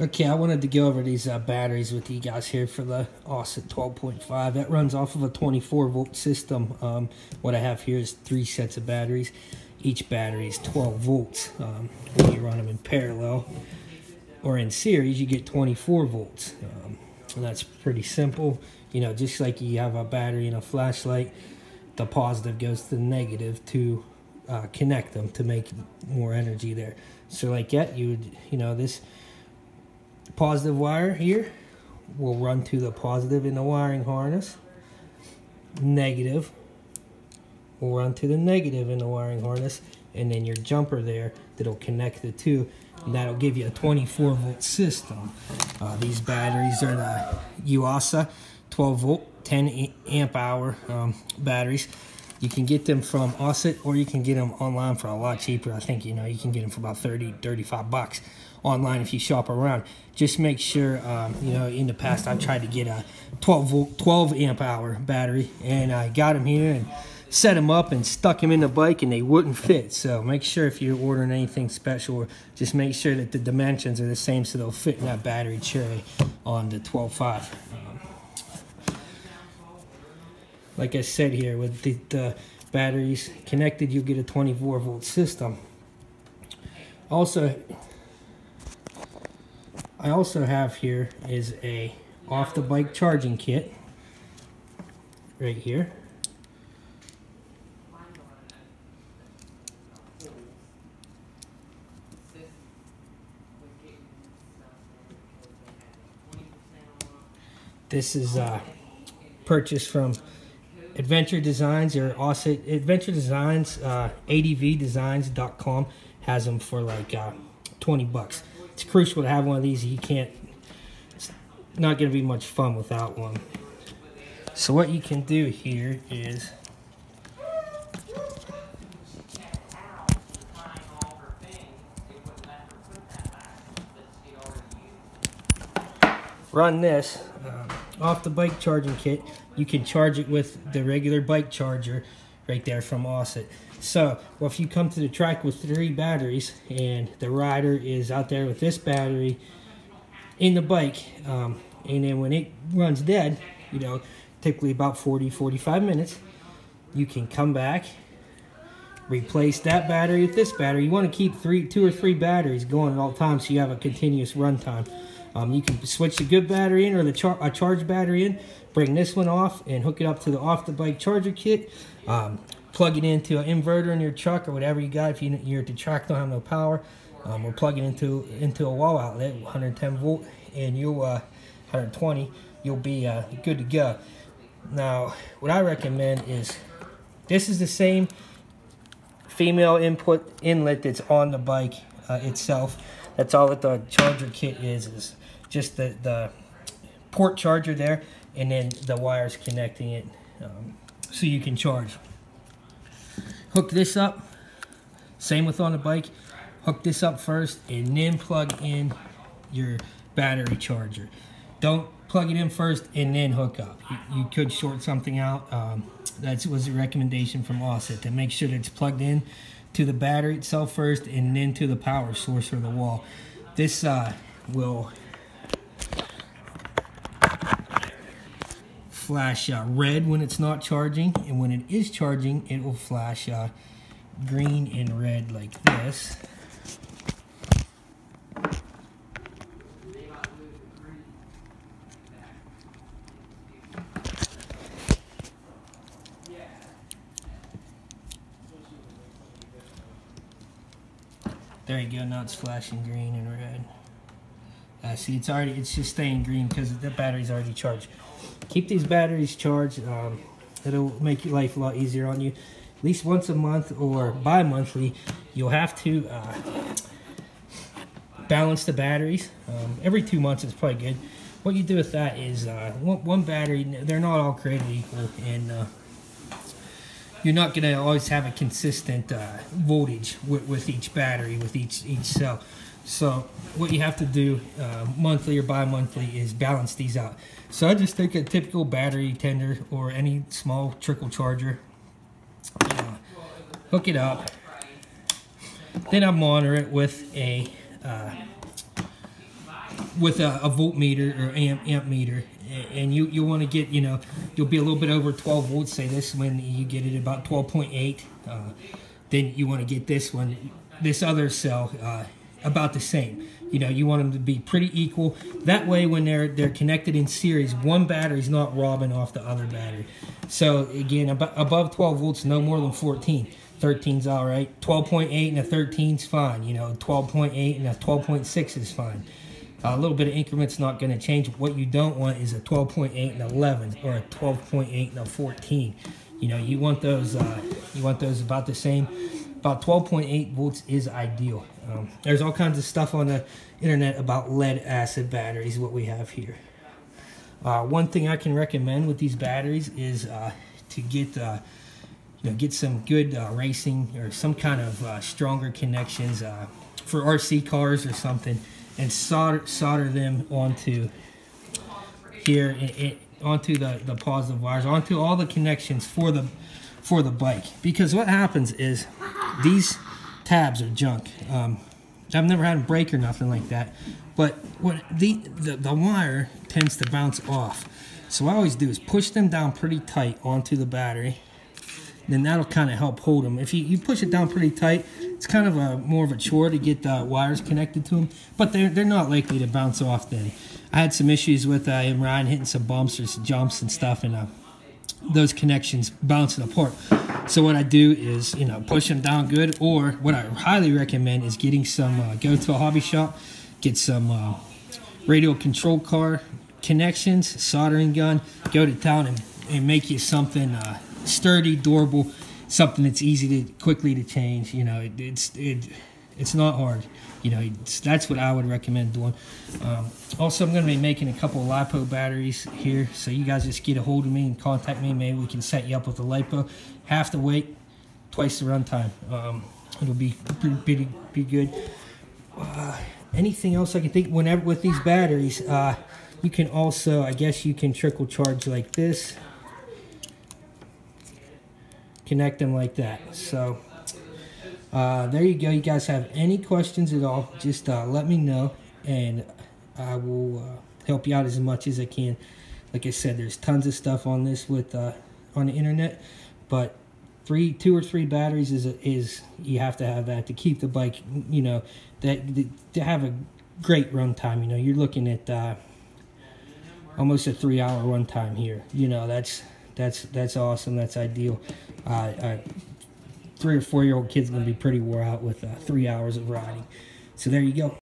Okay, I wanted to go over these batteries with you guys here for the Oset 12.5. That runs off of a 24-volt system. What I have here is 3 sets of batteries. Each battery is 12 volts. When you run them in parallel or in series, you get 24 volts. And that's pretty simple. You know, just like you have a battery and a flashlight, the positive goes to the negative to connect them to make more energy there. So like that, you know, this positive wire here will run to the positive in the wiring harness. Negative will run to the negative in the wiring harness, and then your jumper there that'll connect the two, and that'll give you a 24 volt system. These batteries are the Oset 12 volt 10 amp hour batteries. You can get them from Oset, or you can get them online for a lot cheaper. I think, you know, you can get them for about 35 bucks online if you shop around. Just make sure, you know, in the past I've tried to get a 12 amp hour battery, and I got them here and set them up and stuck them in the bike, and they wouldn't fit. So make sure if you're ordering anything special, just make sure that the dimensions are the same so they'll fit in that battery tray on the 12.5. Like I said here, with the batteries connected, you'll get a 24 volt system. I also have here is a off the bike charging kit right here. This is purchased from Adventure Designs, or Oset Adventure Designs. ADVdesigns.com has them for like 20 bucks. It's crucial to have one of these. It's not going to be much fun without one. So what you can do here is run this off the bike charging kit. You can charge it with the regular bike charger right there from Oset. So, well, if you come to the track with 3 batteries and the rider is out there with this battery in the bike, and then when it runs dead, you know, typically about 45 minutes, you can come back, replace that battery with this battery. You want to keep 2 or 3 batteries going at all times so you have a continuous runtime. You can switch the good battery in, or the charged battery in, bring this one off and hook it up to the off-the-bike charger kit, plug it into an inverter in your truck or whatever you got. If your track don't have no power, or plug it into a wall outlet, 110 volt, and you'll 120, you'll be good to go. Now, what I recommend is, this is the same female inlet that's on the bike itself. That's all that the charger kit is just the port charger there, and then the wires connecting it so you can charge. Hook this up, same with on the bike. Hook this up first and then plug in your battery charger. Don't plug it in first and then hook up. You could short something out. That was a recommendation from Oset, to make sure that it's plugged in to the battery itself first and then to the power source or the wall. This will flash red when it's not charging, and when it is charging, it will flash green and red like this. There you go. Now it's flashing green and red. See, it's just staying green because the battery's already charged. Keep these batteries charged. It'll make your life a lot easier on you. At least once a month or bi-monthly, you'll have to balance the batteries. Every 2 months is probably good. What you do with that is one battery, they're not all created equal, and you're not going to always have a consistent voltage with each battery, with each cell. So what you have to do monthly or bi-monthly is balance these out. So I just take a typical battery tender or any small trickle charger, hook it up, then I monitor it with a with a voltmeter or amp meter, and you want to get, you know, you'll be a little bit over 12 volts. Say this when you get it about 12.8, then you want to get this one, this other cell, about the same. You know, you want them to be pretty equal. That way, when they're connected in series, one battery's not robbing off the other battery. So again, above 12 volts, no more than 14. 13's all right. 12.8 and a 13's fine. You know, 12.8 and a 12.6 is fine. A little bit of increment's not going to change. What you don't want is a 12.8 and 11 or a 12.8 and a 14. You know, you want those about the same. About 12.8 volts is ideal. There's all kinds of stuff on the internet about lead acid batteries, what we have here. One thing I can recommend with these batteries is to get get some good racing or some kind of stronger connections for RC cars or something, and solder them onto here, onto the positive wires, onto all the connections for the bike. Because what happens is these tabs are junk. I've never had them break or nothing like that, but what the wire tends to bounce off. So what I always do is push them down pretty tight onto the battery. Then that'll kind of help hold them. If you push it down pretty tight, it's kind of more of a chore to get the wires connected to them, but they're not likely to bounce off then. I had some issues with him riding, hitting some bumps or some jumps and stuff, and those connections bouncing apart. So what I do is, you know, push them down good, or what I highly recommend is getting some, go to a hobby shop, get some radio control car connections, soldering gun, go to town and make you something sturdy, durable, something that's easy to quickly change. You know, it's not hard. You know, that's what I would recommend doing. Also, I'm going to be making a couple of LiPo batteries here, so you guys just get a hold of me and contact me. Maybe we can set you up with a LiPo. Half the weight, twice the runtime. It'll be pretty good. Anything else I can think? Whenever with these batteries, you can also, I guess, you can trickle charge like this. Connect them like that. So there you go. You guys have any questions at all, just let me know, and I will help you out as much as I can. Like I said, there's tons of stuff on this with on the internet, but 2 or 3 batteries is you have to have that to keep the bike, you know, to have a great runtime. You know, you're looking at almost a 3-hour runtime here. You know, that's awesome. That's ideal. 3 or 4-year-old kid's gonna be pretty wore out with 3 hours of riding. So there you go.